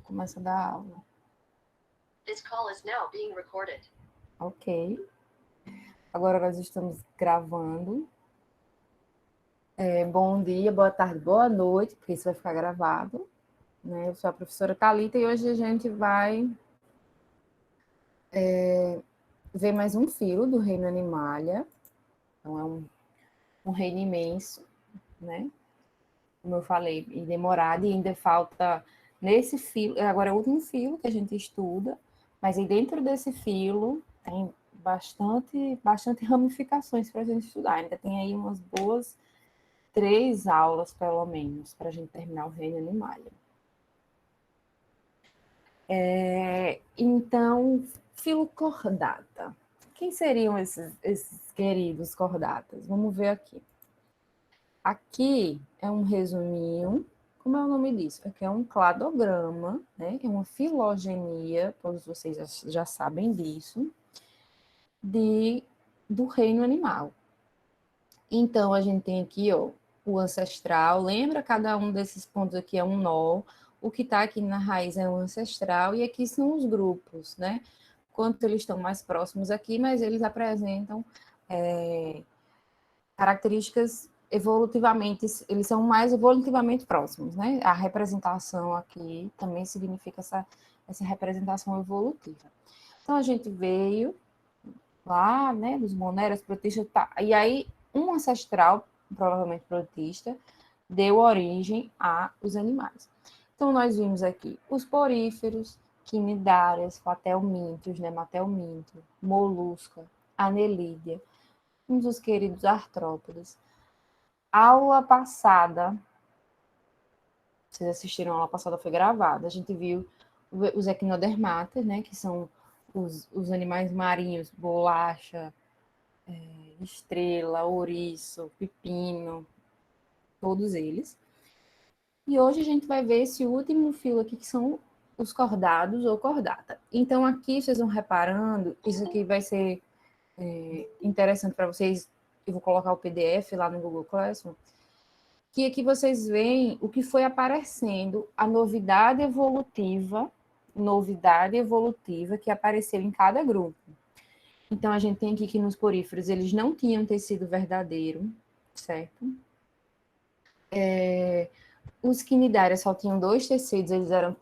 começo a dar aula. This call is now being recorded. Ok. Agora nós estamos gravando. Bom dia, boa tarde, boa noite, porque isso vai ficar gravado. Né? Eu sou a professora Thalita e hoje a gente vai ver mais um filo do reino Animalia. Então, é um reino imenso, né? Como eu falei, e demorado, e ainda falta nesse filo, agora é o último filo que a gente estuda, mas aí dentro desse filo tem bastante ramificações para a gente estudar. Ainda tem aí umas boas 3 aulas, pelo menos, para a gente terminar o reino Animalia. Então, filo cordata. Quem seriam esses queridos cordatas? Vamos ver aqui. Aqui é um resuminho. Como é o nome disso? Aqui é um cladograma, né? É uma filogenia, todos vocês já sabem disso, do reino animal. Então, a gente tem aqui, ó, o ancestral. Lembra? Cada um desses pontos aqui é um nó. O que está aqui na raiz é o ancestral, e aqui são os grupos, né? Quanto eles estão mais próximos aqui, mas eles apresentam características evolutivamente, eles são mais evolutivamente próximos, né? A representação aqui também significa essa representação evolutiva. Então, a gente veio lá, né, dos moneras, protistas, tá, e aí um ancestral, provavelmente protista, deu origem aos animais. Então, nós vimos aqui os poríferos, quinidárias, platelmintos, nematelminto, molusca, anelídea, um dos queridos artrópodes. Aula passada, vocês assistiram, a aula passada foi gravada, a gente viu os equinodermatas, né, que são os animais marinhos, bolacha, estrela, ouriço, pepino, todos eles. E hoje a gente vai ver esse último filo aqui, que são os cordados ou cordata. Então, aqui vocês vão reparando, isso aqui vai ser interessante para vocês. Eu vou colocar o PDF lá no Google Classroom, que aqui vocês veem o que foi aparecendo, a novidade evolutiva que apareceu em cada grupo. Então, a gente tem aqui que nos poríferos eles não tinham tecido verdadeiro, certo? Os quinidários só tinham 2 tecidos, eles eram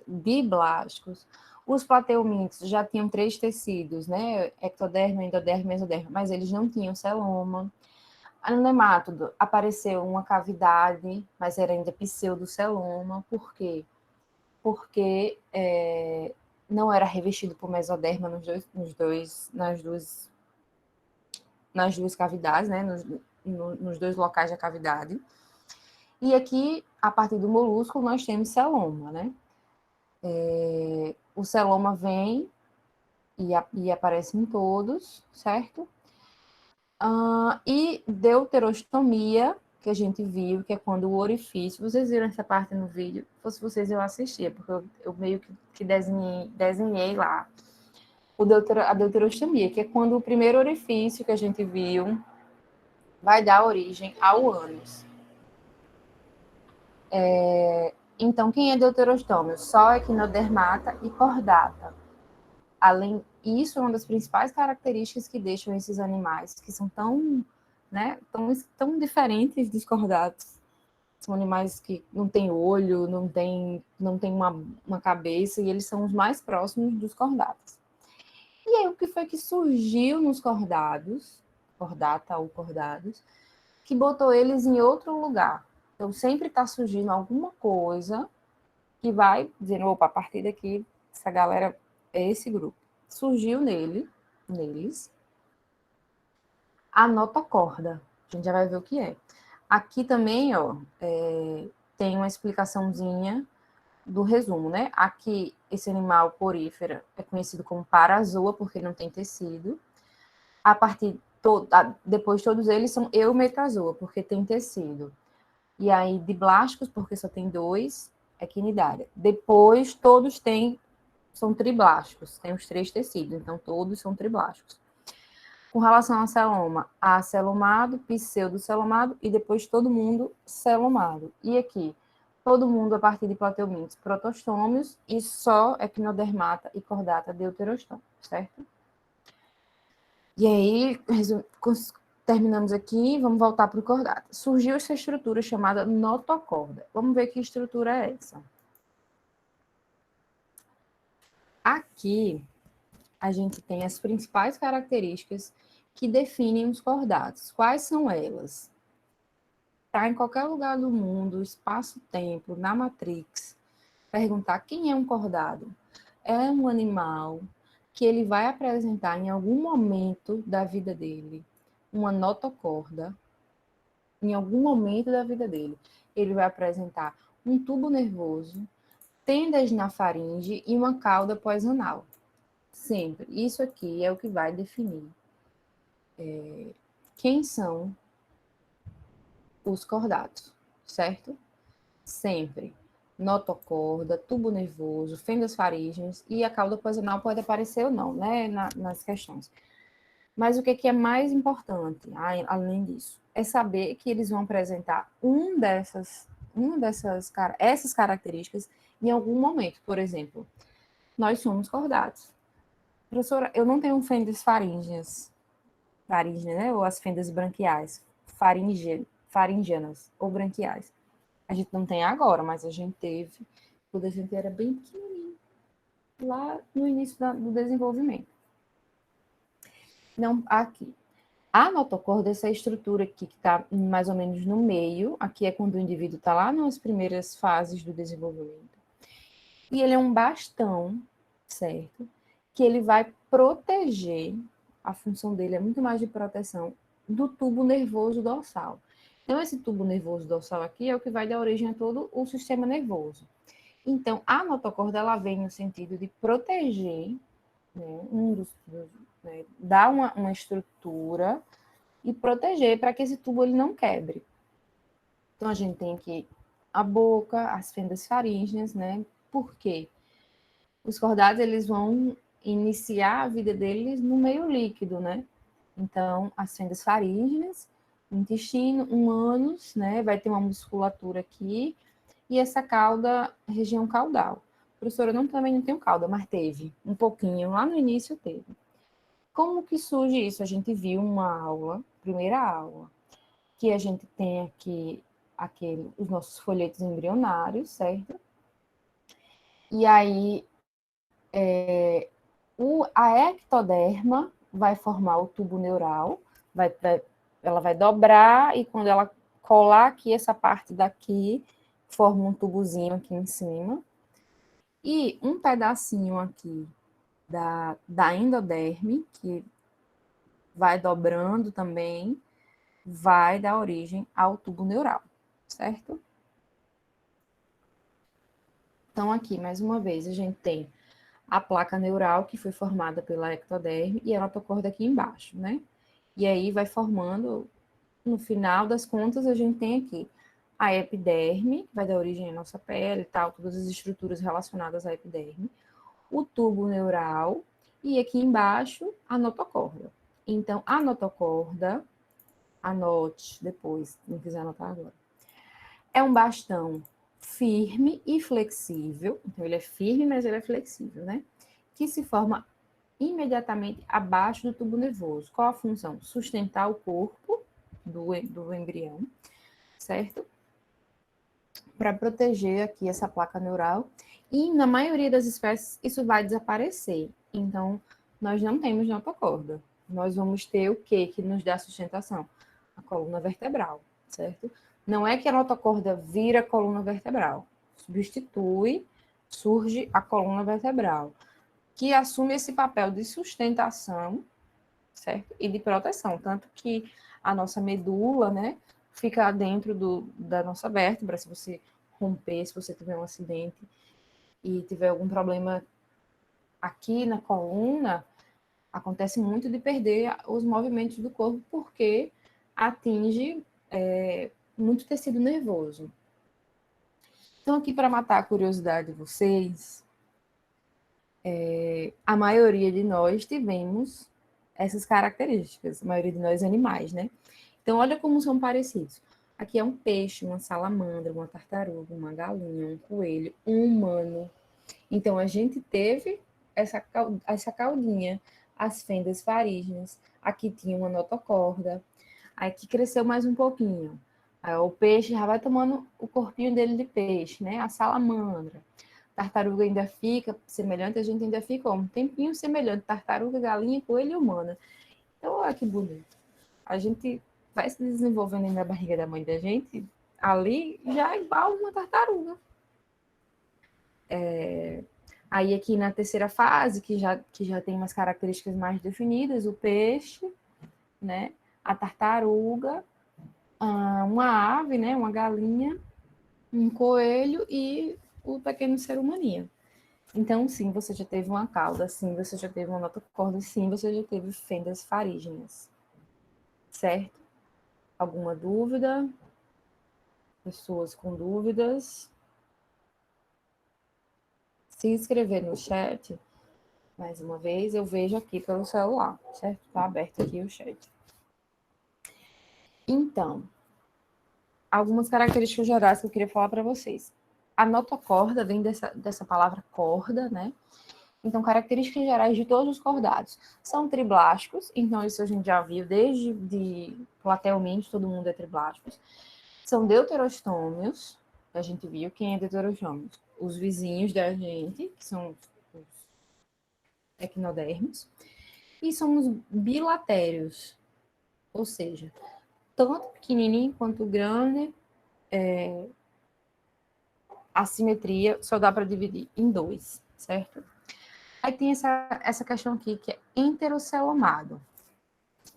biblásticos. Os plateumintos já tinham 3 tecidos, né? Ectoderma, endoderma e mesoderma, mas eles não tinham celoma. No nemátodo apareceu uma cavidade, mas era ainda pseudoceloma. Por quê? Porque não era revestido por mesoderma nas duas cavidades, né? Nos 2 locais da cavidade. E aqui, a partir do molúsculo, nós temos celoma, né? O celoma vem e aparece em todos, certo? E deuterostomia, que a gente viu, que é quando o orifício... Vocês viram essa parte no vídeo? Se fosse vocês, eu assistia, porque eu meio que desenhei lá. A deuterostomia, que é quando o primeiro orifício que a gente viu vai dar origem ao ânus. Então, quem é deuterostômio? Só equinodermata e cordata. Isso é uma das principais características que deixam esses animais, que são tão diferentes dos cordatos. São animais que não têm olho, não têm uma cabeça, e eles são os mais próximos dos cordatas. E aí, o que foi que surgiu nos cordados, cordata ou cordados, que botou eles em outro lugar? Então, sempre está surgindo alguma coisa que vai dizendo, opa, a partir daqui, essa galera é esse grupo. Surgiu neles, a notocorda. A gente já vai ver o que é. Aqui também, ó, tem uma explicaçãozinha do resumo, né? Aqui, esse animal porífero é conhecido como parazoa, porque não tem tecido. Depois, todos eles são eumetazoa, porque tem tecido. E aí, diblásticos, porque só tem 2, equinidária. Depois, todos são triblásticos, tem os 3 tecidos, então todos são triblásticos. Com relação ao celoma, acelomado, pseudocelomado e depois todo mundo celomado. E aqui, todo mundo a partir de plateumintes protostômios e só equinodermata e cordata deuterostômio, certo? E aí, terminamos aqui, vamos voltar para o cordata. Surgiu essa estrutura chamada notocorda. Vamos ver que estrutura é essa. Aqui, a gente tem as principais características que definem os cordatos. Quais são elas? Está em qualquer lugar do mundo, espaço-tempo, na Matrix, perguntar quem é um cordado. É um animal que ele vai apresentar em algum momento da vida dele uma notocorda, em algum momento da vida dele. Ele vai apresentar um tubo nervoso, tendas na faringe e uma cauda pós-anal. Sempre. Isso aqui é o que vai definir quem são os cordatos, certo? Sempre. Notocorda, tubo nervoso, fendas faríngeas e a cauda pós-anal pode aparecer ou não, né, nas questões. Mas o que é mais importante, além disso, é saber que eles vão apresentar essas características em algum momento. Por exemplo, nós somos cordatos. Professora, eu não tenho fendas faríngeas, né, ou as fendas branquiais, faringianas ou branquiais. A gente não tem agora, mas a gente teve quando a gente era bem pequenininho, lá no início do desenvolvimento. Não, aqui. A notocorda, essa estrutura aqui que está mais ou menos no meio, aqui é quando o indivíduo está lá nas primeiras fases do desenvolvimento. E ele é um bastão, certo? Que ele vai proteger, a função dele é muito mais de proteção, do tubo nervoso dorsal. Então, esse tubo nervoso dorsal aqui é o que vai dar origem a todo o sistema nervoso. Então, a notocorda, ela vem no sentido de proteger, né, dar uma estrutura e proteger para que esse tubo ele não quebre. Então, a gente tem aqui a boca, as fendas faríngeas, né? Por quê? Os cordados, eles vão iniciar a vida deles no meio líquido, né? Então, as fendas faríngeas, o intestino, um ânus, né? Vai ter uma musculatura aqui, e essa cauda, região caudal. Professora, também não tenho cauda, mas teve um pouquinho, lá no início teve. Como que surge isso? A gente viu uma aula, primeira aula, que a gente tem aqui os nossos folhetos embrionários, certo? E aí, a ectoderma vai formar o tubo neural, ela vai dobrar e quando ela colar aqui, essa parte daqui, forma um tubozinho aqui em cima. E um pedacinho aqui da endoderme, que vai dobrando também, vai dar origem ao tubo neural, certo? Então, aqui, mais uma vez, a gente tem a placa neural, que foi formada pela ectoderme, e a notocorda aqui embaixo, né? E aí vai formando, no final das contas, a gente tem aqui a epiderme, que vai dar origem à nossa pele e tal, todas as estruturas relacionadas à epiderme, o tubo neural, e aqui embaixo, a notocorda. Então, a notocorda, anote depois, não quiser anotar agora, é um bastão firme e flexível, então ele é firme, mas ele é flexível, né? Que se forma imediatamente abaixo do tubo nervoso. Qual a função? Sustentar o corpo do embrião, certo? Para proteger aqui essa placa neural. E na maioria das espécies isso vai desaparecer. Então, nós não temos notocorda. Nós vamos ter o que nos dá sustentação? A coluna vertebral, certo? Não é que a notocorda vira a coluna vertebral. Substitui, surge a coluna vertebral, que assume esse papel de sustentação, certo? E de proteção, tanto que a nossa medula, né, fica dentro da nossa vértebra, se você romper, se você tiver um acidente e tiver algum problema aqui na coluna, acontece muito de perder os movimentos do corpo, porque atinge muito tecido nervoso. Então, aqui para matar a curiosidade de vocês, a maioria de nós tivemos essas características, a maioria de nós animais, né? Então, olha como são parecidos. Aqui é um peixe, uma salamandra, uma tartaruga, uma galinha, um coelho, um humano. Então, a gente teve essa caudinha, as fendas farígenas. Aqui tinha uma notocorda. Aqui cresceu mais um pouquinho. Aí, o peixe já vai tomando o corpinho dele de peixe, né? A salamandra. Tartaruga ainda fica semelhante, a gente ainda fica um tempinho semelhante. Tartaruga, galinha, coelho e humana. Então, olha que bonito. A gente vai se desenvolvendo na barriga da mãe da gente, ali já é igual uma tartaruga. Aí aqui na terceira fase, que já tem umas características mais definidas, o peixe, né? A tartaruga, uma ave, né? Uma galinha, um coelho e o pequeno ser humaninho. Então, sim, você já teve uma cauda, sim, você já teve uma notocorda, sim, você já teve fendas farígenas. Certo? Alguma dúvida? Pessoas com dúvidas? Se inscrever no chat, mais uma vez, eu vejo aqui pelo celular, certo? Está aberto aqui o chat. Então, algumas características gerais que eu queria falar para vocês. A notocorda vem dessa palavra corda, né? Então, características gerais de todos os cordados. São triblásticos, então isso a gente já viu platealmente, todo mundo é triblásticos. São deuterostômios, a gente viu quem é deuterostômios. Os vizinhos da gente, que são os equinodermos. E somos bilatérios, ou seja, tanto pequenininho quanto grande, a simetria só dá para dividir em dois, certo? Aí tem essa questão aqui, que é enterocelomado.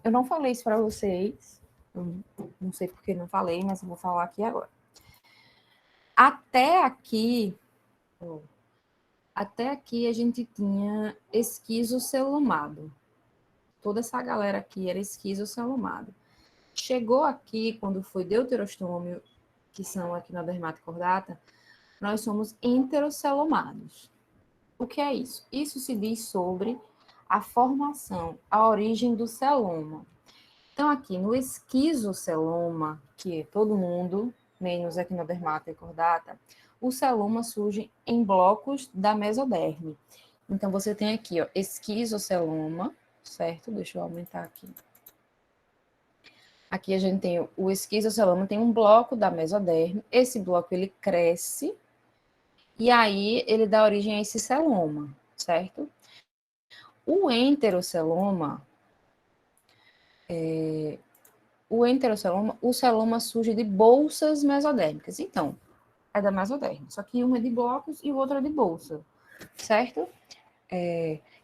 Eu não falei isso para vocês, não sei por que não falei, mas eu vou falar aqui agora. Até aqui a gente tinha esquizocelomado. Toda essa galera aqui era esquizocelomado. Chegou aqui, quando foi deuterostômio, que são equinodermata cordata, nós somos enterocelomados. O que é isso? Isso se diz sobre a formação, a origem do celoma. Então, aqui no esquizoceloma, que é todo mundo, menos equinodermata e cordata, o celoma surge em blocos da mesoderme. Então, você tem aqui, ó, esquizoceloma, certo? Deixa eu aumentar aqui. Aqui a gente tem o esquizoceloma, tem um bloco da mesoderme. Esse bloco, ele cresce e aí ele dá origem a esse celoma, certo? O enteroceloma, o celoma surge de bolsas mesodérmicas. Então, é da mesoderme, só que uma é de blocos e o outro é de bolsa, certo?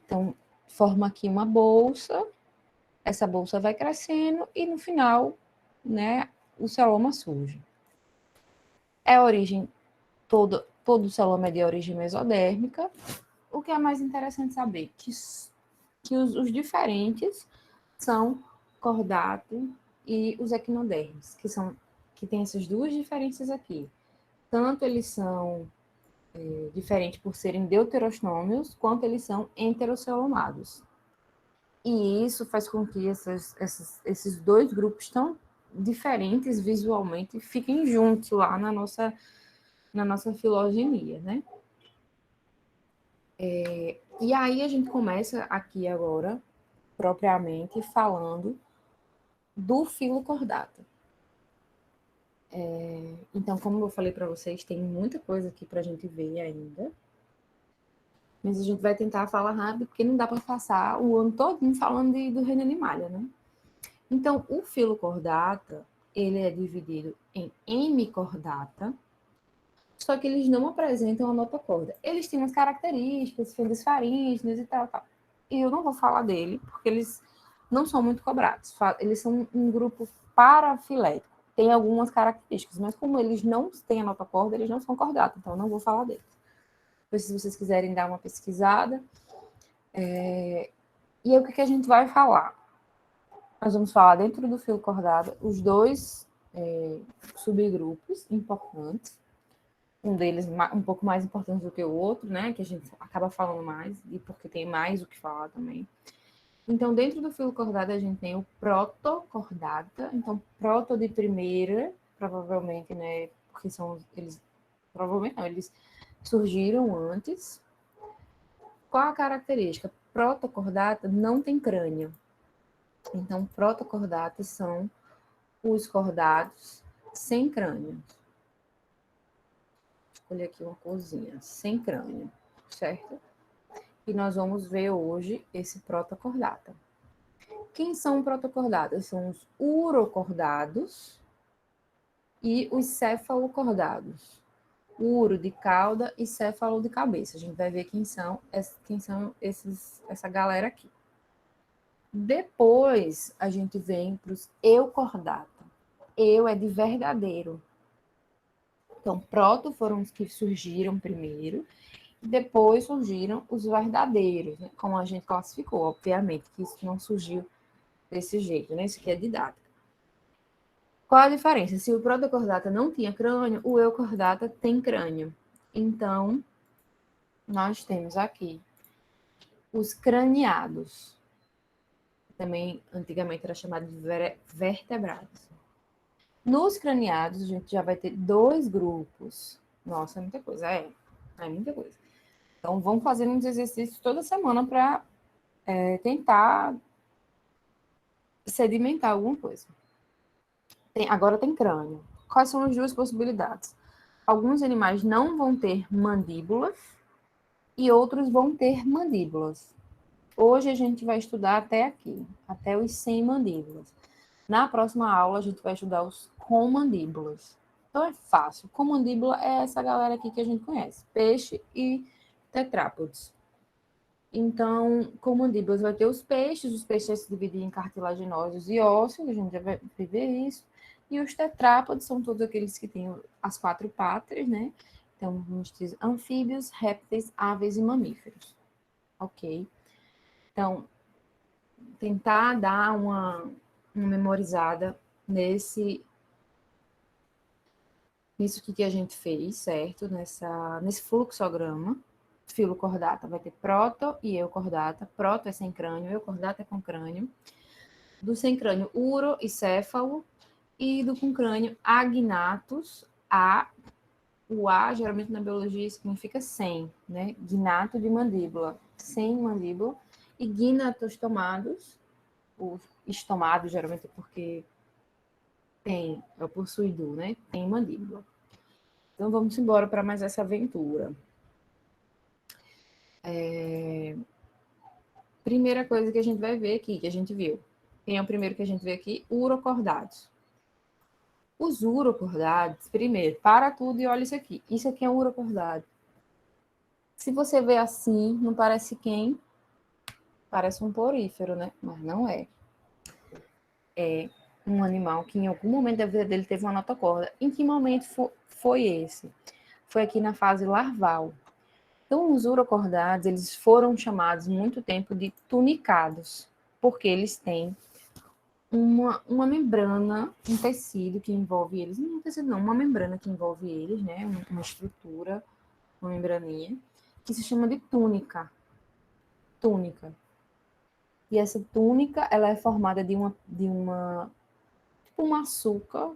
Então, forma aqui uma bolsa, essa bolsa vai crescendo e no final, né, o celoma surge. É origem, todo celoma é de origem mesodérmica. O que é mais interessante saber? Que os diferentes são cordato e os equinodermes, que tem essas duas diferenças aqui. Tanto eles são diferentes por serem deuterostômios, quanto eles são enterocelomados. E isso faz com que esses dois grupos tão diferentes visualmente fiquem juntos lá na nossa filogenia, né? E aí a gente começa aqui agora, propriamente, falando do filo cordata. Então, como eu falei para vocês, tem muita coisa aqui para a gente ver ainda. Mas a gente vai tentar falar rápido, porque não dá para passar o ano todo falando do reino animalia, né? Então, o filo cordata, ele é dividido em hemicordata, só que eles não apresentam a notocorda. Eles têm umas características, fendas farígenas e tal. E eu não vou falar dele, porque eles não são muito cobrados. Eles são um grupo parafilético. Tem algumas características, mas como eles não têm a notocorda, eles não são cordatos, então eu não vou falar deles. Depois, se vocês quiserem dar uma pesquisada. E aí, o que a gente vai falar? Nós vamos falar dentro do filo cordado os dois subgrupos importantes. Um deles um pouco mais importante do que o outro, né? Que a gente acaba falando mais, e porque tem mais o que falar também. Então, dentro do filo cordado, a gente tem o protocordata. Então, proto de primeira, provavelmente, né? Porque eles provavelmente não, eles surgiram antes. Qual a característica? Protocordata não tem crânio. Então, protocordatas são os cordados sem crânio. Escolhi aqui uma corzinha, sem crânio, certo? E nós vamos ver hoje esse protocordata. Quem são protocordatas? São os urocordados e os cefalocordados. Uro de cauda e céfalo de cabeça. A gente vai ver quem são essa galera aqui. Depois, a gente vem para os eucordata. Eu é de verdadeiro. Então, proto foram os que surgiram primeiro, e depois surgiram os verdadeiros, né? Como a gente classificou, obviamente, que isso não surgiu desse jeito, né? Isso aqui é didática. Qual a diferença? Se o protocordata não tinha crânio, o eucordata tem crânio. Então, nós temos aqui os craniados. Também, antigamente, era chamado de vertebrados. Nos craniados, a gente já vai ter 2 grupos. Nossa, é muita coisa. É muita coisa. Então, vamos fazendo uns exercícios toda semana para tentar sedimentar alguma coisa. Agora tem crânio. Quais são as 2 possibilidades? Alguns animais não vão ter mandíbulas e outros vão ter mandíbulas. Hoje a gente vai estudar até aqui, até os sem mandíbulas. Na próxima aula a gente vai estudar os com mandíbulas. Então é fácil. Com mandíbula é essa galera aqui que a gente conhece, peixe e tetrápodes. Então, com mandíbulas vai ter os peixes se dividem em cartilaginosos e ósseos, a gente já vai ver isso. E os tetrápodes são todos aqueles que têm as 4 patas, né? Então, a gente diz anfíbios, répteis, aves e mamíferos. Ok? Então, tentar dar uma memorizada nisso que a gente fez, certo? Nesse fluxograma. Filocordata vai ter proto e eucordata. Proto é sem crânio, eucordata é com crânio. Do sem crânio, uro e céfalo. E do com crânio, agnatus. O A, geralmente na biologia, significa sem, né? Gnato de mandíbula, sem mandíbula. E gnatostomados, o estomado, geralmente, porque é o possuidor, né? Tem mandíbula. Então, vamos embora para mais essa aventura. Primeira coisa que a gente vai ver aqui, que a gente viu. Quem é o primeiro que a gente vê aqui? Urocordados. Os urocordados, primeiro, para tudo e olha isso aqui. Isso aqui é um urocordado. Se você vê assim, não parece quem? Parece um porífero, né? Mas não é. É um animal que em algum momento da vida dele teve uma notocorda. Em que momento foi esse? Foi aqui na fase larval. Então, os urocordados, eles foram chamados muito tempo de tunicados, porque eles têm uma membrana, um tecido que envolve eles, não um tecido não, uma membrana que envolve eles, né, uma estrutura, uma membraninha, que se chama de túnica. Túnica. E essa túnica, ela é formada de um açúcar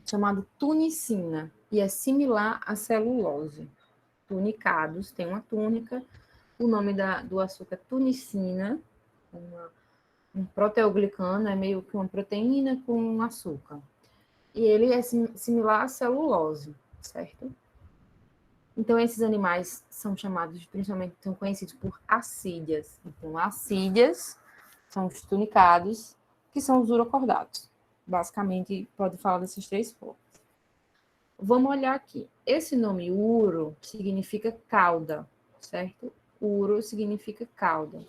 chamado tunicina, e é similar à celulose. Tunicados, tem uma túnica, o nome do açúcar é tunicina, um proteoglicano, é meio que uma proteína com açúcar. E ele é similar à celulose, certo? Então, esses animais são chamados, principalmente, são conhecidos por acídeas. Então, acídeas são os tunicados, que são os urocordados. Basicamente, pode falar dessas 3 formas. Vamos olhar aqui. Esse nome uro significa cauda, certo? Uro significa cauda.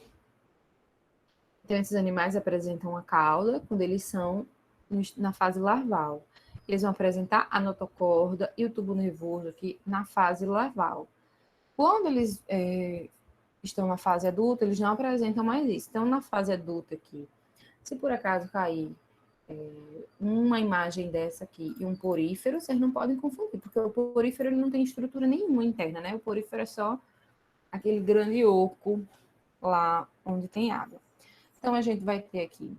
Então, esses animais apresentam a cauda quando eles são na fase larval. Eles vão apresentar a notocorda e o tubo nervoso aqui na fase larval. Quando eles estão na fase adulta, eles não apresentam mais isso. Então, na fase adulta aqui, se por acaso cair uma imagem dessa aqui e um porífero, vocês não podem confundir, porque o porífero ele não tem estrutura nenhuma interna, né? O porífero é só aquele grande oco lá onde tem água. Então, a gente vai ter aqui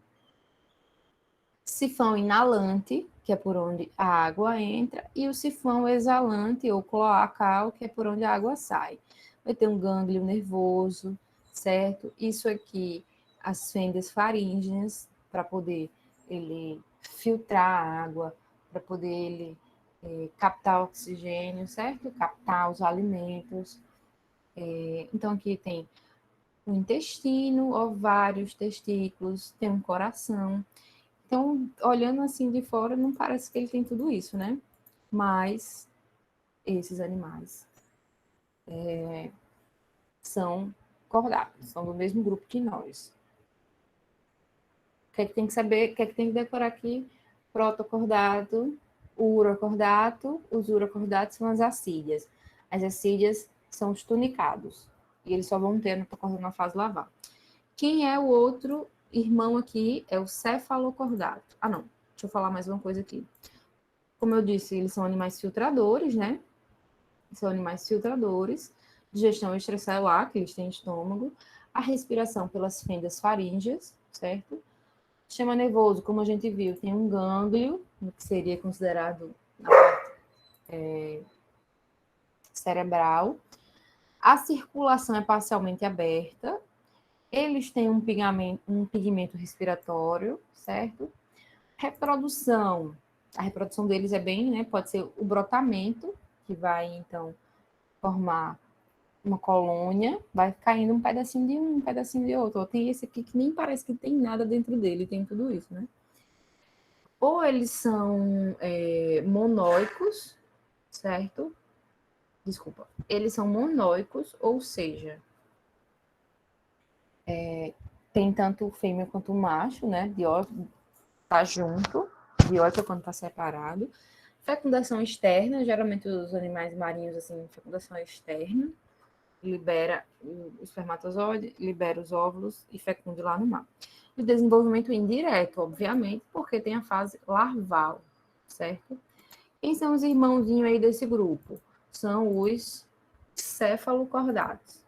sifão inalante, que é por onde a água entra, e o sifão exalante ou cloacal, que é por onde a água sai. Vai ter um gânglio nervoso, certo? Isso aqui, as fendas faríngeas, para poder ele filtrar a água, para poder ele captar oxigênio, certo? Captar os alimentos. Então, aqui tem o intestino, ovários, testículos, tem um coração. Então, olhando assim de fora, não parece que ele tem tudo isso, né? Mas esses animais são cordados, são do mesmo grupo que nós. O que é que tem que saber, o que é que tem que decorar aqui? Protocordado, urocordato, os urocordatos são as acídeas. As acídeas são os tunicados, e eles só vão ter na fase lavar. Quem é o outro irmão aqui? É o cefalocordato. Ah, não. Deixa eu falar mais uma coisa aqui. Como eu disse, eles são animais filtradores, né? São animais filtradores, digestão extracelular, que eles têm estômago, a respiração pelas fendas faríngeas, certo? Sistema nervoso, como a gente viu, tem um gânglio, que seria considerado na parte cerebral. A circulação é parcialmente aberta. Eles têm um pigmento respiratório, certo? Reprodução. A reprodução deles é bem, né? Pode ser o brotamento, que vai, então, formar uma colônia, vai caindo um pedacinho de um pedacinho de outro. Tem esse aqui que nem parece que tem nada dentro dele, tem tudo isso, né? Ou eles são monóicos, certo? Desculpa. Eles são monóicos, ou seja, tem tanto o fêmea quanto o macho, né? Dióxido tá junto, dióxido quando tá separado. Fecundação externa, geralmente os animais marinhos, assim, fecundação externa, libera o espermatozoide, libera os óvulos e fecunde lá no mar. E o desenvolvimento indireto, obviamente, porque tem a fase larval, certo? Quem são os irmãozinhos aí desse grupo? São os cefalocordatos.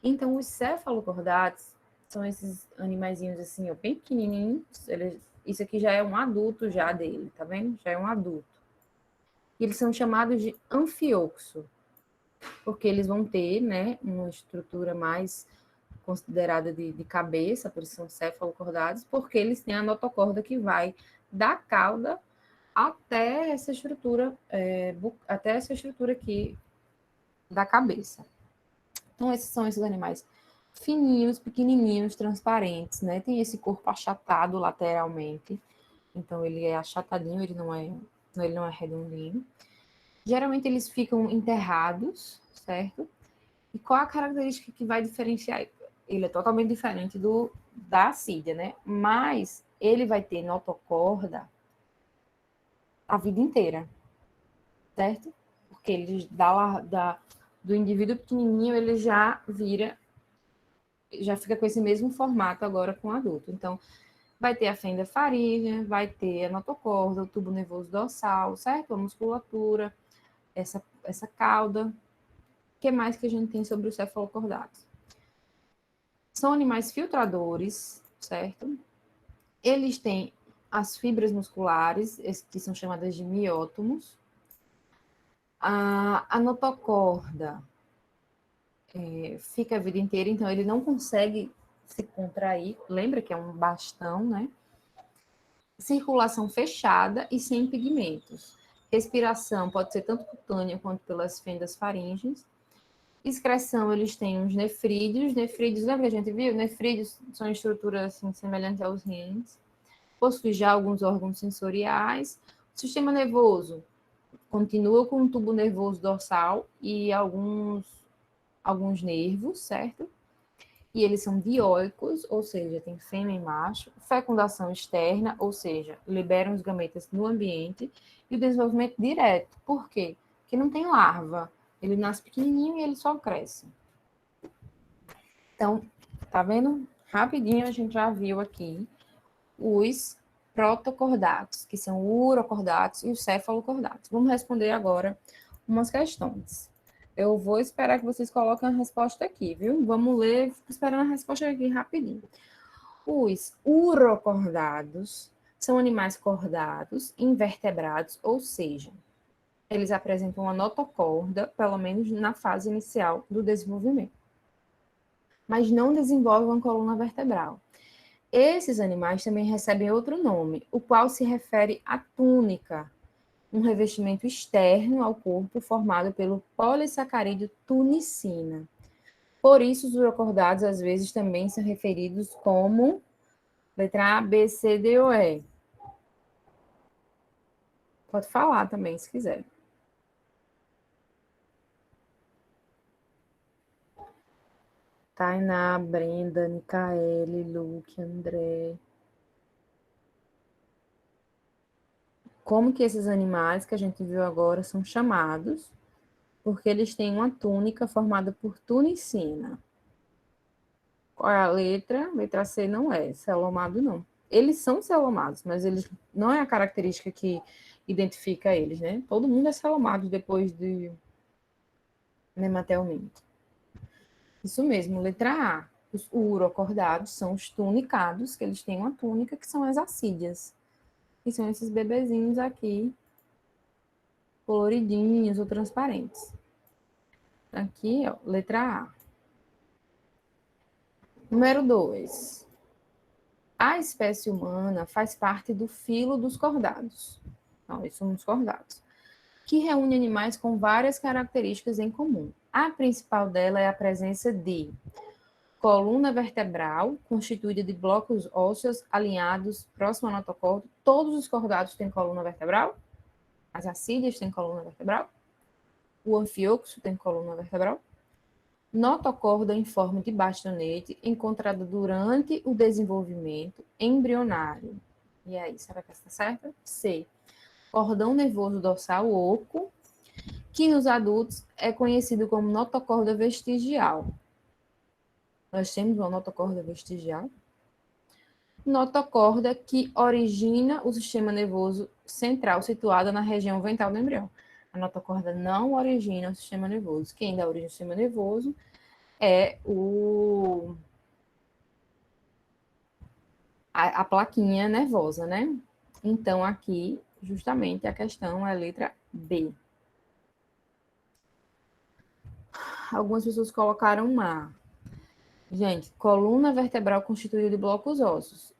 Então, os cefalocordatos são esses animaizinhos assim, ó, bem pequenininhos. Isso aqui já é um adulto já dele, tá vendo? Já é um adulto. E eles são chamados de anfioxo, porque eles vão ter, né, uma estrutura mais considerada de cabeça, por isso são cefalocordados, porque eles têm a notocorda que vai da cauda até essa estrutura, aqui da cabeça. Então, esses são esses animais fininhos, pequenininhos, transparentes, né? Tem esse corpo achatado lateralmente. Então, ele é achatadinho, ele não é redondinho. Geralmente, eles ficam enterrados, certo? E qual a característica que vai diferenciar? Ele é totalmente diferente da acídea, né? Mas ele vai ter notocorda a vida inteira, certo? Porque ele do indivíduo pequenininho, ele já fica com esse mesmo formato agora com o adulto. Então, vai ter a fenda faríngea, vai ter a notocorda, o tubo nervoso dorsal, certo? A musculatura, essa cauda. O que mais que a gente tem sobre os cefalocordatos? São animais filtradores, certo? Eles têm as fibras musculares, que são chamadas de miótomos. A notocorda fica a vida inteira, então ele não consegue se contrair. Lembra que é um bastão, né? Circulação fechada e sem pigmentos. Respiração pode ser tanto cutânea quanto pelas fendas faríngeas. Excreção, eles têm uns nefrídeos. Nefrídeos, lembra que a gente viu? Nefrídeos são estruturas assim, semelhantes aos rins. Possui já alguns órgãos sensoriais. O sistema nervoso continua com um tubo nervoso dorsal e alguns nervos, certo? E eles são dioicos, ou seja, tem fêmea e macho, fecundação externa, ou seja, liberam os gametas no ambiente, e o desenvolvimento direto. Por quê? Porque não tem larva. Ele nasce pequenininho e ele só cresce. Então, tá vendo? Rapidinho a gente já viu aqui os protocordatos, que são o urocordatos e os cefalocordatos. Vamos responder agora umas questões. Eu vou esperar que vocês coloquem a resposta aqui, viu? Vamos ler, esperando a resposta aqui rapidinho. Os urocordados São animais cordados, invertebrados, ou seja, eles apresentam uma notocorda, pelo menos na fase inicial do desenvolvimento, mas não desenvolvem uma coluna vertebral. Esses animais também recebem outro nome, o qual se refere à túnica, um revestimento externo ao corpo formado pelo polissacarídeo tunicina. Por isso, os urocordados às vezes também são referidos como letra A, B, C, D ou E. Pode falar também, se quiser. Tainá, Brenda, Micaele, Luke, André. Como que esses animais que a gente viu agora são chamados? Porque eles têm uma túnica formada por tunicina. Qual é a letra? Letra C não é, celomado não. Eles são celomados, mas eles não é a característica que identifica eles, né? Todo mundo é celomado depois de nematelminto. Isso mesmo, letra A. Os urocordados são os tunicados, que eles têm uma túnica, que são as assídeas. Que são esses bebezinhos aqui, coloridinhos ou transparentes. Aqui, ó, letra A. Número 2. A espécie humana faz parte do filo dos cordados. Nós somos cordados. Que reúne animais com várias características em comum. A principal dela é a presença de coluna vertebral, constituída de blocos ósseos alinhados próximo ao notocordo. Todos os cordados têm coluna vertebral? As assídeas têm coluna vertebral? O anfíoxo tem coluna vertebral? Notocorda em forma de bastonete, encontrada durante o desenvolvimento embrionário. E aí, será que está certa? C. Cordão nervoso dorsal oco, que nos adultos é conhecido como notocorda vestigial. Nós temos uma notocorda vestigial. Notocorda que origina o sistema nervoso central, situada na região ventral do embrião. A notocorda não origina o sistema nervoso. Quem dá origem ao sistema nervoso é a plaquinha nervosa, né? Então, aqui, justamente, a questão é a letra B. Algumas pessoas colocaram A. Gente, coluna vertebral constituída de blocos ósseos.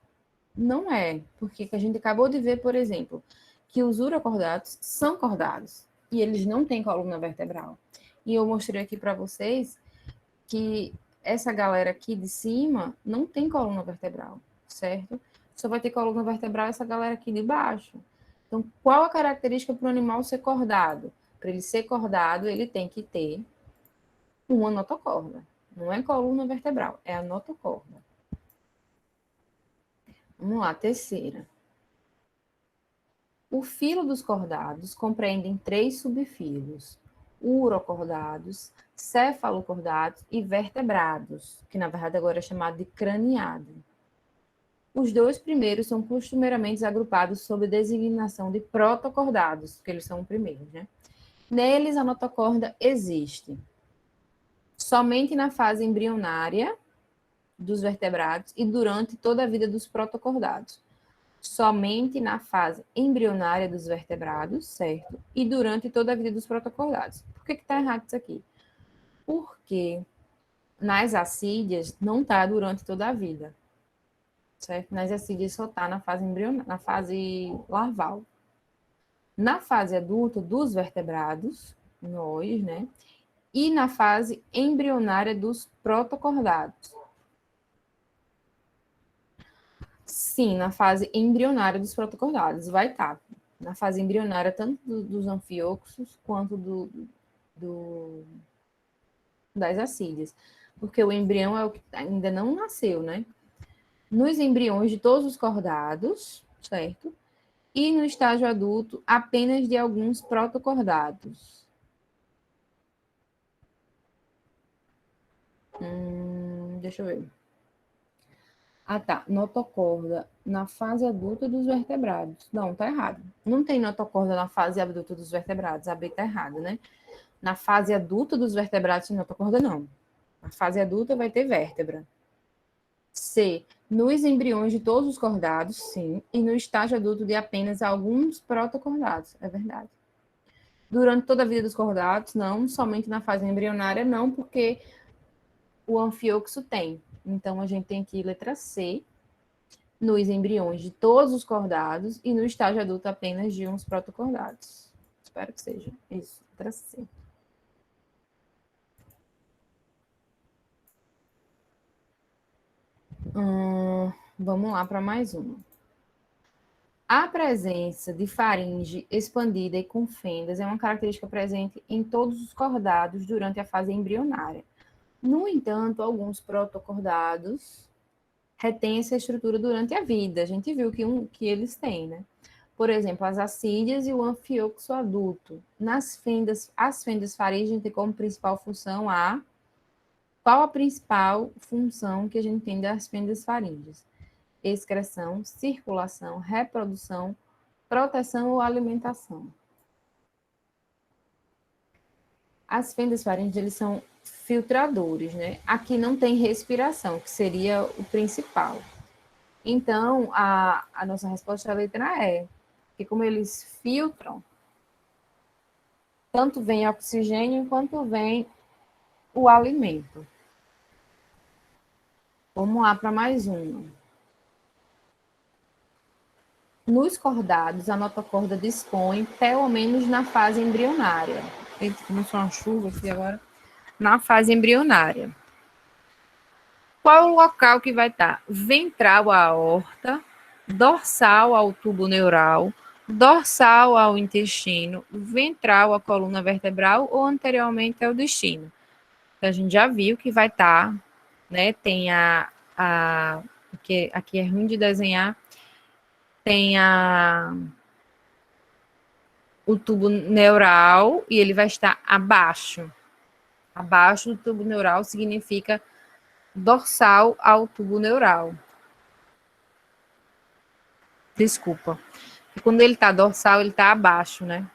Não é, porque a gente acabou de ver, por exemplo, que os urocordados são cordados e eles não têm coluna vertebral. E eu mostrei aqui para vocês que essa galera aqui de cima não tem coluna vertebral, certo? Só vai ter coluna vertebral essa galera aqui de baixo. Então, qual a característica para o animal ser cordado? Para ele ser cordado, ele tem que ter uma notocorda. Não é coluna vertebral, é a notocorda. Vamos lá, terceira. O filo dos cordados compreende 3 subfilos: urocordados, cefalocordados e vertebrados, que na verdade agora é chamado de craniado. Os 2 primeiros são costumeiramente agrupados sob a designação de protocordados, porque eles são os primeiros, né? Neles a notocorda existe somente na fase embrionária dos vertebrados e durante toda a vida dos protocordados. Somente na fase embrionária dos vertebrados, certo? E durante toda a vida dos protocordados. Por que está errado isso aqui? Porque nas assídeas não está durante toda a vida, certo? Nas assídeas só está na fase embrionária, na fase larval. Na fase adulta dos vertebrados, nós, né? E na fase embrionária dos protocordados. Sim, na fase embrionária dos protocordados. Vai estar na fase embrionária tanto dos anfíoxos quanto das assídeas. Porque o embrião é o que ainda não nasceu, né? Nos embriões de todos os cordados, certo? E no estágio adulto, apenas de alguns protocordados. Deixa eu ver. Ah, tá. Notocorda na fase adulta dos vertebrados. Não, tá errado. Não tem notocorda na fase adulta dos vertebrados. A B tá errada, né? Na fase adulta dos vertebrados tem notocorda, não. Na fase adulta vai ter vértebra. C. Nos embriões de todos os cordados, sim. E no estágio adulto de apenas alguns protocordados. É verdade. Durante toda a vida dos cordados, não. Somente na fase embrionária, não, porque o anfioxo tem. Então, a gente tem aqui letra C. Nos embriões de todos os cordados e no estágio adulto apenas de uns protocordados. Espero que seja isso. Letra C. Vamos lá para mais uma. A presença de faringe expandida e com fendas é uma característica presente em todos os cordados durante a fase embrionária. No entanto, alguns protocordados retêm essa estrutura durante a vida. A gente viu que eles têm, né? Por exemplo, as acídeas e o anfioxo adulto. As fendas faríngeas têm como principal função qual a principal função que a gente tem das fendas faríngeas? Excreção, circulação, reprodução, proteção ou alimentação. As fendas faríngeas, eles são filtradores, né? Aqui não tem respiração, que seria o principal. Então, a nossa resposta é a letra E, que como eles filtram, tanto vem oxigênio quanto vem o alimento. Vamos lá para mais uma. Nos cordados, a notocorda dispõe, pelo menos na fase embrionária. Eita, começou uma chuva aqui agora. Na fase embrionária. Qual o local que vai estar? Ventral à aorta, dorsal ao tubo neural, dorsal ao intestino, ventral à coluna vertebral ou anteriormente ao destino. Então, a gente já viu que vai estar, né? Tem que aqui é ruim de desenhar, tem o tubo neural e ele vai estar abaixo. Abaixo do tubo neural significa dorsal ao tubo neural. Desculpa. E quando ele está dorsal, ele está abaixo, né?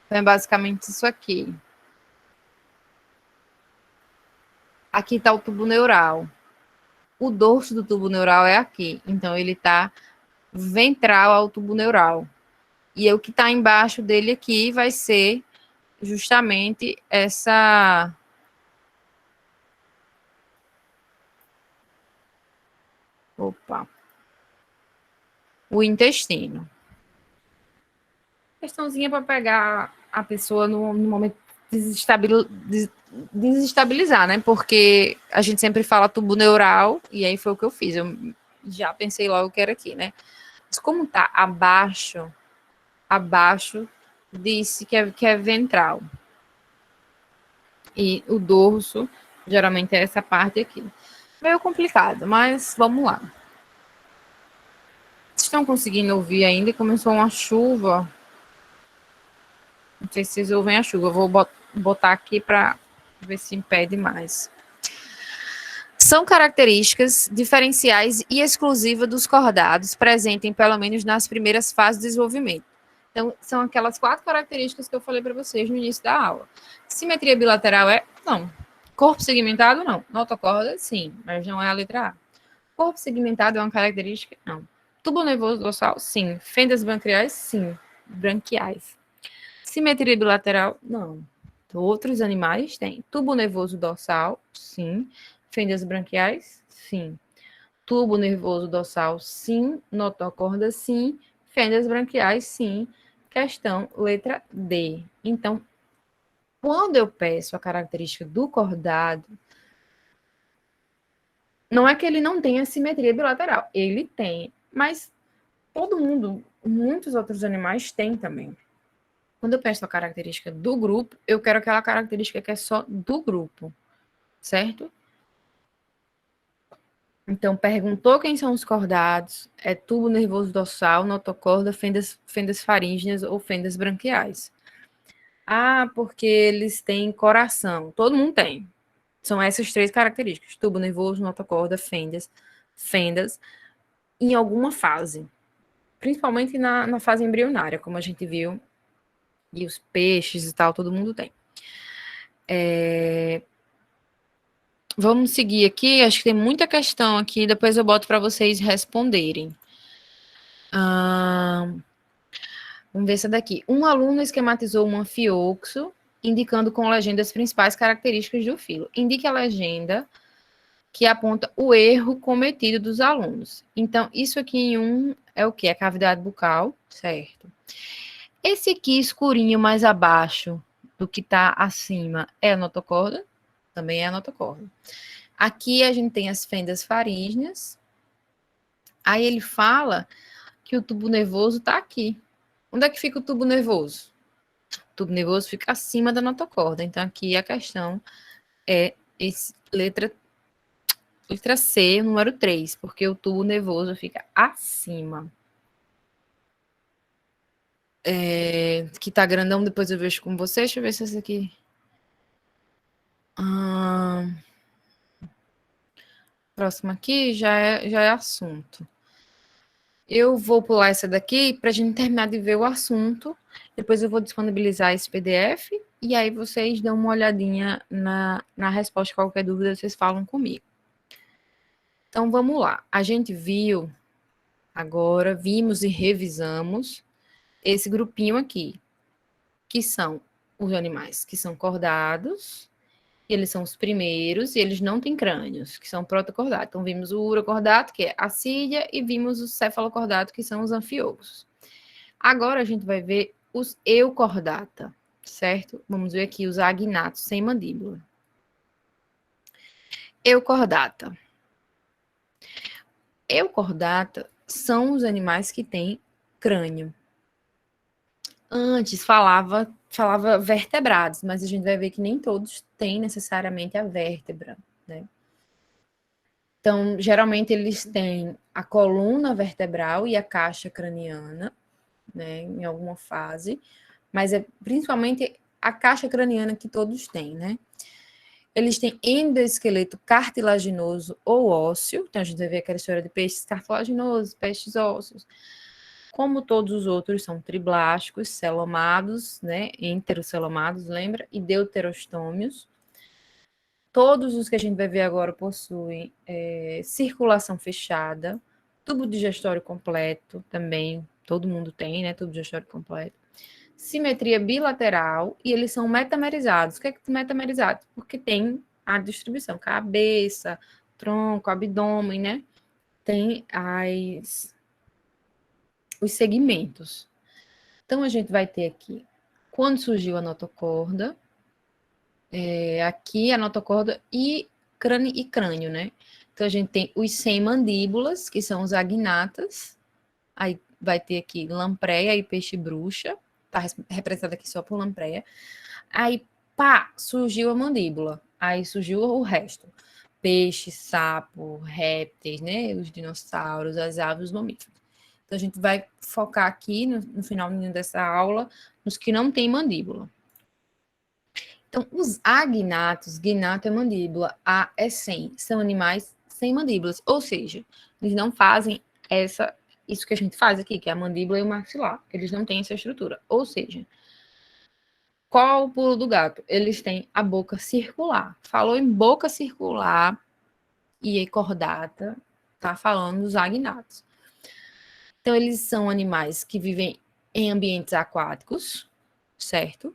Então, é basicamente isso aqui. Aqui está o tubo neural. O dorso do tubo neural é aqui. Então, ele está ventral ao tubo neural. E o que está embaixo dele aqui vai ser justamente essa... Opa. O intestino. Questãozinha para pegar a pessoa no momento desestabilizar, né? Porque a gente sempre fala tubo neural, e aí foi o que eu fiz. Eu já pensei logo que era aqui, né? Mas como tá abaixo disse que é ventral. E o dorso, geralmente é essa parte aqui. Meio complicado, mas vamos lá. Vocês estão conseguindo ouvir ainda? Começou uma chuva. Não sei se vocês ouvem a chuva. Eu vou botar aqui para ver se impede mais. São características diferenciais e exclusivas dos cordados, presentes pelo menos nas primeiras fases de desenvolvimento. Então, são aquelas 4 características que eu falei para vocês no início da aula. Simetria bilateral é? Não. Corpo segmentado, não. Notocorda, sim, mas não é a letra A. Corpo segmentado é uma característica? Não. Tubo nervoso dorsal? Sim. Fendas branquiais? Sim. Branquiais. Simetria bilateral? Não. Outros animais têm. Tubo nervoso dorsal? Sim. Fendas branquiais? Sim. Tubo nervoso dorsal? Sim. Notocorda? Sim. Fendas branquiais? Sim. Questão letra D. Então, quando eu peço a característica do cordado, não é que ele não tenha simetria bilateral. Ele tem. Mas todo mundo, muitos outros animais têm também. Quando eu peço a característica do grupo, eu quero aquela característica que é só do grupo, certo? Então, perguntou quem são os cordados, é tubo nervoso dorsal, notocorda, fendas faríngeas ou fendas branquiais. Ah, porque eles têm coração. Todo mundo tem. São essas 3 características, tubo nervoso, notocorda, fendas, em alguma fase. Principalmente na fase embrionária, como a gente viu. E os peixes e tal, todo mundo tem. Vamos seguir aqui, acho que tem muita questão aqui, depois eu boto para vocês responderem. Vamos ver essa daqui. Um aluno esquematizou um anfioxo, indicando com legenda as principais características do filo. Indique a legenda que aponta o erro cometido dos alunos. Então, isso aqui em um é o quê? A cavidade bucal, certo? Esse aqui escurinho mais abaixo do que está acima é a notocorda? Também é a notocorda. Aqui a gente tem as fendas faríngeas. Aí ele fala que o tubo nervoso está aqui. Onde é que fica o tubo nervoso? O tubo nervoso fica acima da notocorda. Então, aqui a questão é letra C, número 3, porque o tubo nervoso fica acima. Que tá grandão, depois eu vejo com vocês. Deixa eu ver se esse aqui... Próximo aqui já é assunto. Eu vou pular essa daqui para a gente terminar de ver o assunto. Depois eu vou disponibilizar esse PDF e aí vocês dão uma olhadinha na resposta. Qualquer dúvida, vocês falam comigo. Então, vamos lá. A gente viu agora, vimos e revisamos esse grupinho aqui, que são os animais que são cordados, eles são os primeiros, e eles não têm crânios, que são protocordados. Então, vimos o urocordato, que é a cília, e vimos o cefalocordato, que são os anfiocos. Agora, a gente vai ver os eucordata, certo? Vamos ver aqui os agnatos sem mandíbula. Eucordata. Eucordata são os animais que têm crânio. Antes falava vertebrados, mas a gente vai ver que nem todos têm necessariamente a vértebra, né? Então, geralmente eles têm a coluna vertebral e a caixa craniana, né, em alguma fase, mas é principalmente a caixa craniana que todos têm, né? Eles têm endoesqueleto cartilaginoso ou ósseo, então a gente vai ver aquela história de peixes cartilaginosos, peixes ósseos. Como todos os outros são triblásticos, celomados, né, enterocelomados, lembra? E deuterostômios. Todos os que a gente vai ver agora possuem circulação fechada, tubo digestório completo também, todo mundo tem, né? Tubo digestório completo. Simetria bilateral e eles são metamerizados. O que é metamerizados? Porque tem a distribuição, cabeça, tronco, abdômen, né? Tem os segmentos. Então, a gente vai ter aqui, quando surgiu a notocorda, aqui a notocorda e crânio, né? Então, a gente tem os sem mandíbulas, que são os agnatas. Aí vai ter aqui lampreia e peixe-bruxa. Tá representado aqui só por lampreia. Aí, pá, surgiu a mandíbula. Aí surgiu o resto. Peixe, sapo, répteis, né? Os dinossauros, as aves, os mamíferos. Então, a gente vai focar aqui, no final dessa aula, nos que não têm mandíbula. Então, os agnatos, gnato é mandíbula, A é sem, são animais sem mandíbulas, ou seja, eles não fazem isso que a gente faz aqui, que é a mandíbula e o maxilar, eles não têm essa estrutura, ou seja, qual o pulo do gato? Eles têm a boca circular. Falou em boca circular e cordata, tá falando dos agnatos. Então, eles são animais que vivem em ambientes aquáticos, certo?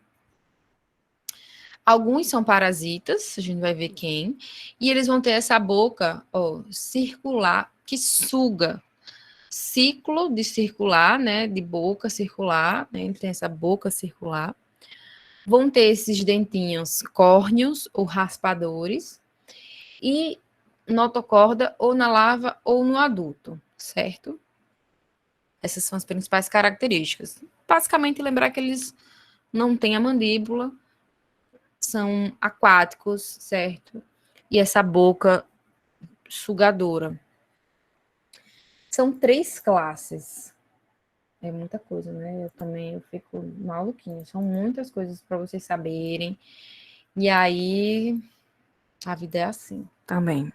Alguns são parasitas, a gente vai ver quem, e eles vão ter essa boca circular que suga. Ciclo de circular, né? De boca circular, né? Tem essa boca circular. Vão ter esses dentinhos córneos ou raspadores e notocorda ou na larva ou no adulto, certo? Essas são as principais características. Basicamente, lembrar que eles não têm a mandíbula, são aquáticos, certo? E essa boca sugadora. São 3 classes. É muita coisa, né? Eu fico maluquinha. São muitas coisas para vocês saberem. E aí, a vida é assim também.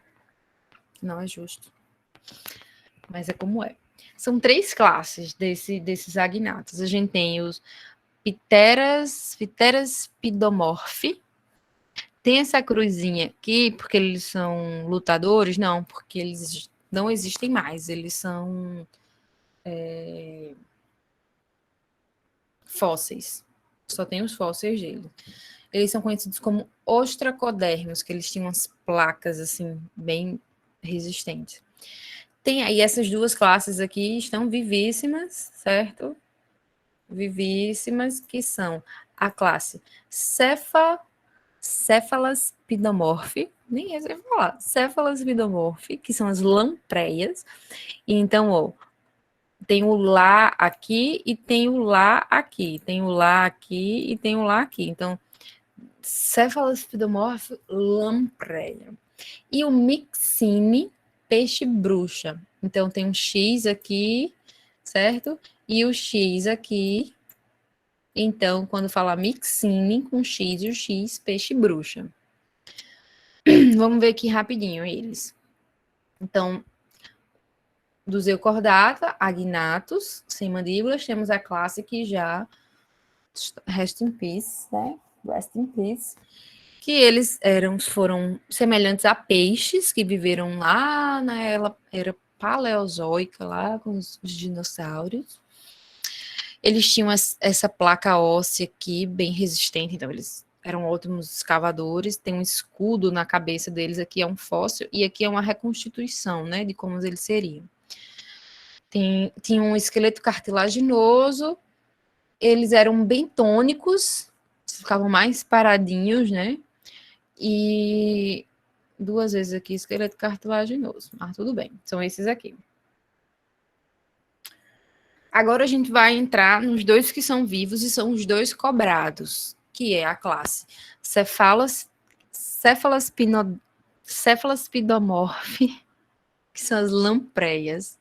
Não é justo. Mas é como é. São 3 classes desses agnatos. A gente tem os Pteras pidomorphi, Tem essa cruzinha aqui porque eles são lutadores? Não, porque eles não existem mais. Eles são fósseis. Só tem os fósseis dele. Eles são conhecidos como ostracodermos, que eles tinham umas placas assim bem resistentes. Tem aí essas duas classes aqui estão vivíssimas, certo? Vivíssimas, que são a classe Cephalaspidomorphe, nem sei falar, Cephalaspidomorphe, que são as lampreias. E então, ó, tem o lá aqui e tem o lá aqui, tem o lá aqui e tem o lá aqui. Então, Cephalaspidomorphe lampreia. E o Myxine, peixe-bruxa. Então, tem um X aqui, certo? E o X aqui. Então, quando fala Myxine, com X e o X, peixe-bruxa. Vamos ver aqui rapidinho eles. Então, dos Eucordata, agnatus, sem mandíbulas, temos a classe que já rest in peace, né? Rest in peace. Que eles foram semelhantes a peixes que viveram lá na era paleozoica, lá com os dinossauros. Eles tinham essa placa óssea aqui, bem resistente, então eles eram ótimos escavadores. Tem um escudo na cabeça deles, aqui é um fóssil, e aqui é uma reconstituição, né, de como eles seriam. Tinha um esqueleto cartilaginoso, eles eram bentônicos, ficavam mais paradinhos, né, e 2 vezes aqui esqueleto cartilaginoso, mas tudo bem, são esses aqui. Agora a gente vai entrar nos dois que são vivos e são os dois cobrados, que é a classe Cephalaspidomorphe, que são as lampreias.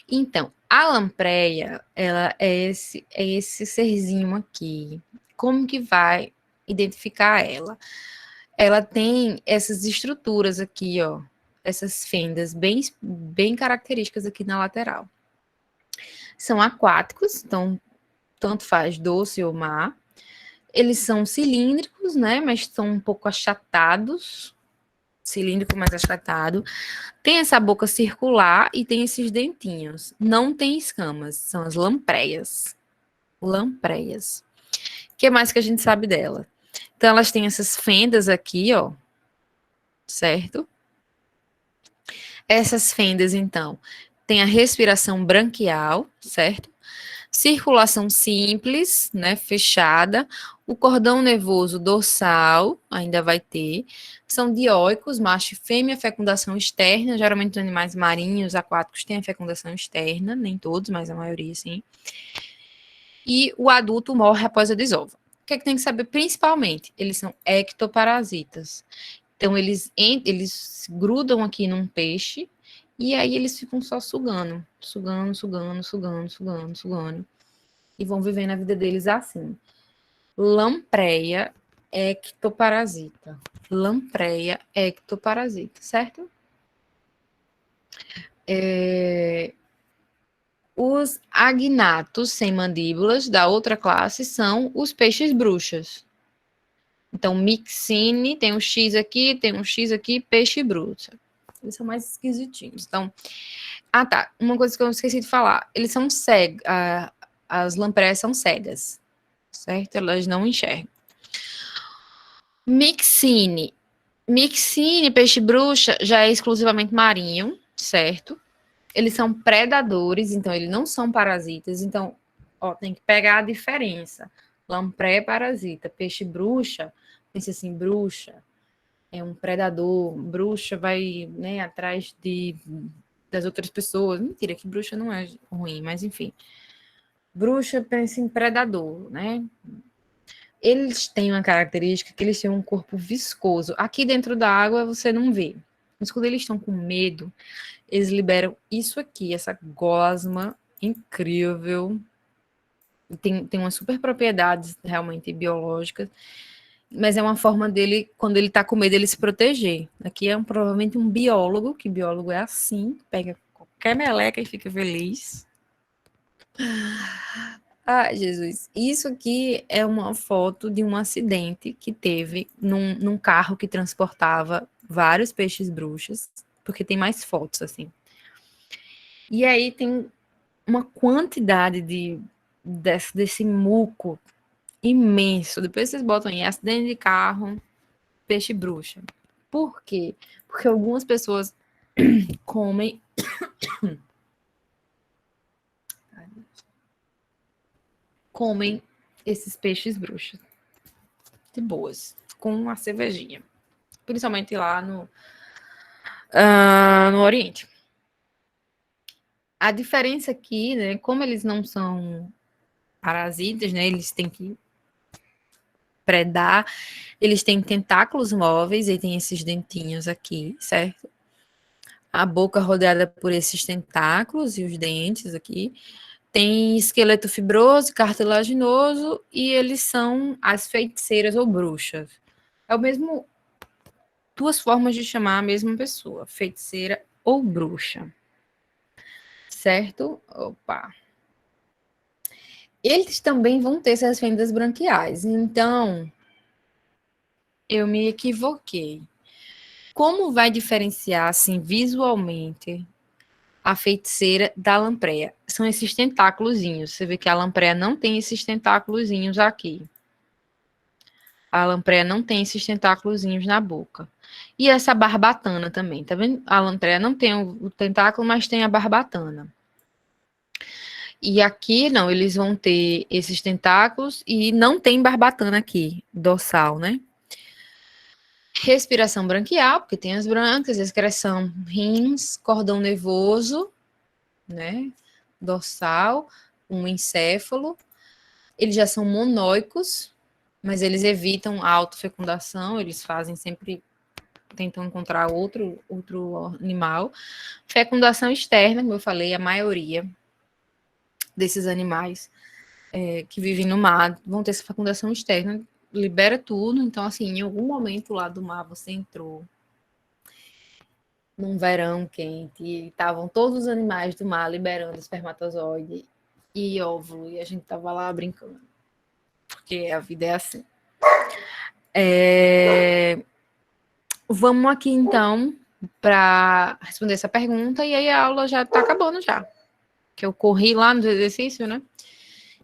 Então, a lampreia, ela é esse serzinho aqui. Como que vai identificar ela? Ela tem essas estruturas aqui, ó, essas fendas bem características aqui na lateral. São aquáticos, então tanto faz doce ou mar. Eles são cilíndricos, né, mas são um pouco achatados, cilíndrico mais achatado. Tem essa boca circular e tem esses dentinhos. Não tem escamas, são as lampreias. Lampreias. O que mais que a gente sabe dela? Então, elas têm essas fendas aqui, ó, certo? Essas fendas, então, tem a respiração branquial, certo? Circulação simples, né, fechada. O cordão nervoso dorsal ainda vai ter. São dioicos, macho e fêmea, fecundação externa. Geralmente, os animais marinhos, aquáticos, têm a fecundação externa, nem todos, mas a maioria sim. E o adulto morre após a desova. O que é que tem que saber principalmente? Eles são ectoparasitas. Então, eles grudam aqui num peixe e aí eles ficam só sugando. E vão vivendo a vida deles assim. Lampreia ectoparasita. Lampreia ectoparasita, certo? Os agnatos sem mandíbulas da outra classe são os peixes bruxas. Então, Myxine, tem um X aqui, peixe bruxa. Eles são mais esquisitinhos. Então, tá. Uma coisa que eu esqueci de falar. Eles são cegos. As lampreias são cegas, certo? Elas não enxergam. Myxine, peixe bruxa, já é exclusivamente marinho, certo? Eles são predadores, então eles não são parasitas. Então, ó, tem que pegar a diferença. Lampreia é parasita, peixe bruxa, pensa assim, bruxa é um predador, bruxa vai, né, atrás das outras pessoas. Mentira, que bruxa não é ruim, mas enfim. Bruxa pensa em predador, né? Eles têm uma característica que eles têm um corpo viscoso. Aqui dentro da água você não vê. Mas quando eles estão com medo, eles liberam isso aqui, essa gosma incrível. Tem umas super propriedades realmente biológicas. Mas é uma forma dele, quando ele tá com medo, ele se proteger. Aqui é provavelmente um biólogo, que biólogo é assim, pega qualquer meleca e fica feliz. Ah, Jesus. Isso aqui é uma foto de um acidente que teve num carro que transportava vários peixes bruxas, porque tem mais fotos, assim. E aí tem uma quantidade desse muco imenso. Depois vocês botam aí, acidente de carro, peixe bruxa. Por quê? Porque algumas pessoas comem esses peixes bruxas de boas, com uma cervejinha. Principalmente lá no Oriente. A diferença aqui, né, como eles não são parasitas, né, eles têm que predar, eles têm tentáculos móveis e tem esses dentinhos aqui, certo? A boca rodeada por esses tentáculos e os dentes aqui. Tem esqueleto fibroso, cartilaginoso e eles são as feiticeiras ou bruxas. É o mesmo, duas formas de chamar a mesma pessoa, feiticeira ou bruxa. Certo? Opa. Eles também vão ter essas fendas branquiais. Então, eu me equivoquei. Como vai diferenciar, assim, visualmente, a feiticeira da lampreia? São esses tentáculozinhos. Você vê que a lampreia não tem esses tentáculozinhos aqui. A lampreia não tem esses tentáculozinhos na boca. E essa barbatana também, tá vendo? A lampreia não tem o tentáculo, mas tem a barbatana. E aqui, não, eles vão ter esses tentáculos e não tem barbatana aqui, dorsal, né? Respiração branquial, porque tem as brancas, excreção, rins, cordão nervoso, né? Dorsal, um encéfalo. Eles já são monóicos, mas eles evitam a autofecundação, eles fazem sempre, tentam encontrar outro animal. Fecundação externa, como eu falei, a maioria desses animais que vivem no mar vão ter essa fecundação externa, libera tudo. Então, assim, em algum momento lá do mar você entrou num verão quente e estavam todos os animais do mar liberando espermatozoide e óvulo, e a gente tava lá brincando. Porque a vida é assim. Vamos aqui, então, para responder essa pergunta, e aí a aula já está acabando já. Que eu corri lá no exercício, né?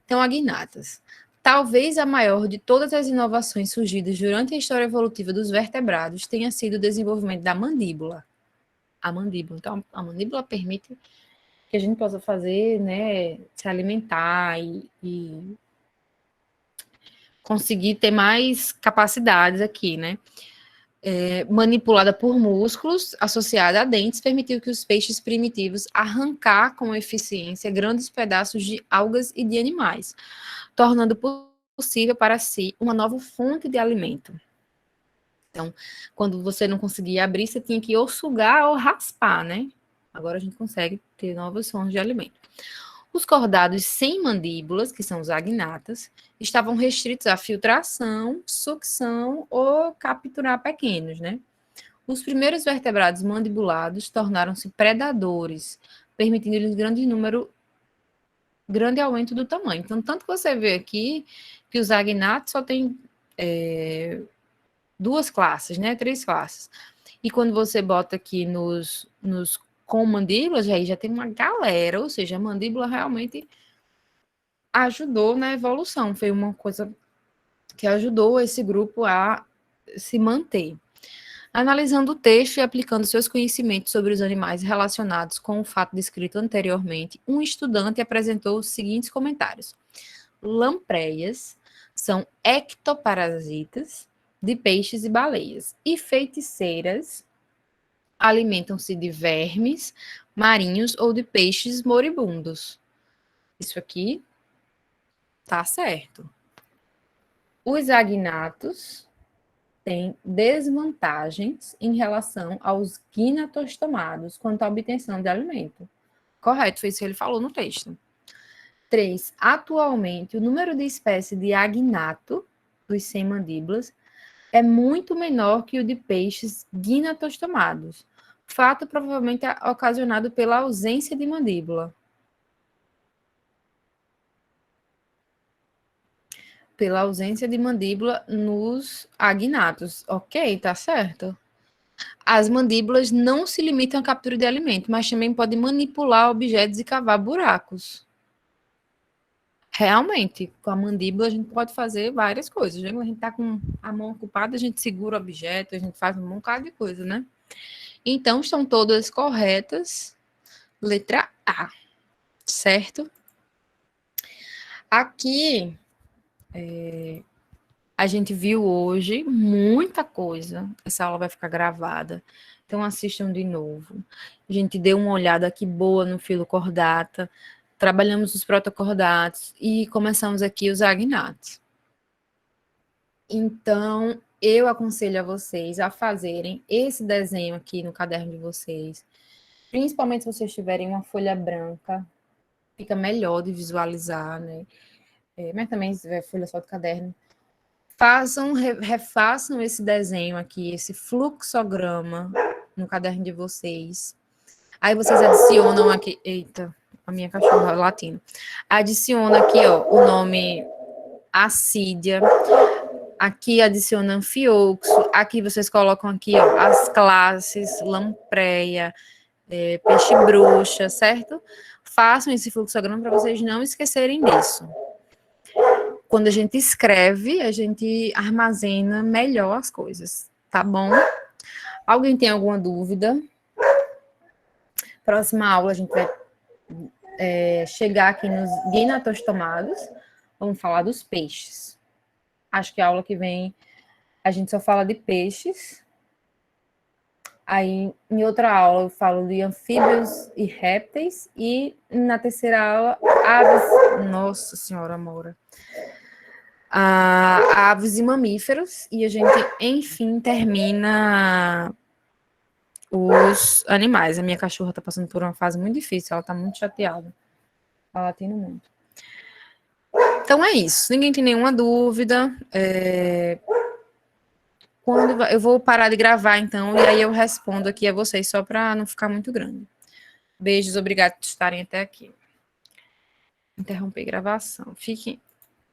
Então, agnatas. Talvez a maior de todas as inovações surgidas durante a história evolutiva dos vertebrados tenha sido o desenvolvimento da mandíbula. A mandíbula. Então, a mandíbula permite que a gente possa fazer, né, se alimentar e conseguir ter mais capacidades aqui, né? Manipulada por músculos, associada a dentes, permitiu que os peixes primitivos arrancar com eficiência grandes pedaços de algas e de animais, tornando possível para si uma nova fonte de alimento. Então, quando você não conseguia abrir, você tinha que ou sugar ou raspar, né? Agora a gente consegue ter novas fontes de alimento. Os cordados sem mandíbulas, que são os agnatas, estavam restritos à filtração, sucção ou capturar pequenos, né? Os primeiros vertebrados mandibulados tornaram-se predadores, permitindo-lhes grande aumento do tamanho. Então, tanto que você vê aqui que os agnatos só tem duas classes, né? 3 classes. E quando você bota aqui nos com mandíbulas, aí já tem uma galera, ou seja, a mandíbula realmente ajudou na evolução, foi uma coisa que ajudou esse grupo a se manter. Analisando o texto e aplicando seus conhecimentos sobre os animais relacionados com o fato descrito anteriormente, um estudante apresentou os seguintes comentários. Lampreias são ectoparasitas de peixes e baleias, e feiticeiras alimentam-se de vermes marinhos ou de peixes moribundos. Isso aqui tá certo. Os agnatos têm desvantagens em relação aos gnatostomados quanto à obtenção de alimento. Correto, foi isso que ele falou no texto. 3. Atualmente, o número de espécies de agnato, dos sem mandíbulas, é muito menor que o de peixes gnatostomados. Fato provavelmente ocasionado pela ausência de mandíbula. pela ausência de mandíbula nos agnatos. Ok, tá certo. As mandíbulas não se limitam à captura de alimento, mas também podem manipular objetos e cavar buracos. Realmente, com a mandíbula a gente pode fazer várias coisas. Quando a gente está com a mão ocupada, a gente segura o objeto, a gente faz um bocado de coisa, né? Então, estão todas corretas. Letra A, certo? Aqui, a gente viu hoje muita coisa. Essa aula vai ficar gravada. Então, assistam de novo. A gente deu uma olhada aqui boa no filo cordata. Trabalhamos os protocordatos e começamos aqui os agnatos. Então, eu aconselho a vocês a fazerem esse desenho aqui no caderno de vocês. Principalmente se vocês tiverem uma folha branca, fica melhor de visualizar, né? Mas também se tiver folha só de caderno. Refaçam esse desenho aqui, esse fluxograma no caderno de vocês. Aí vocês adicionam aqui... Eita, a minha cachorra latindo. Adiciona aqui, ó, o nome Assídia. Aqui adiciona anfioxo. Aqui vocês colocam aqui, ó, as classes, lampreia, peixe-bruxa, certo? Façam esse fluxograma para vocês não esquecerem disso. Quando a gente escreve, a gente armazena melhor as coisas, tá bom? Alguém tem alguma dúvida? Próxima aula a gente vai chegar aqui nos gnatostomados. Vamos falar dos peixes. Acho que a aula que vem a gente só fala de peixes. Aí, em outra aula, eu falo de anfíbios e répteis. E na terceira aula, aves. Nossa Senhora, Moura. Aves e mamíferos. E a gente, enfim, termina os animais. A minha cachorra tá passando por uma fase muito difícil. Ela tá muito chateada. Ela latindo muito. Então é isso. Ninguém tem nenhuma dúvida. Quando eu vou parar de gravar, então, e aí eu respondo aqui a vocês, só para não ficar muito grande. Beijos, obrigado por estarem até aqui. Interromper gravação. Fiquem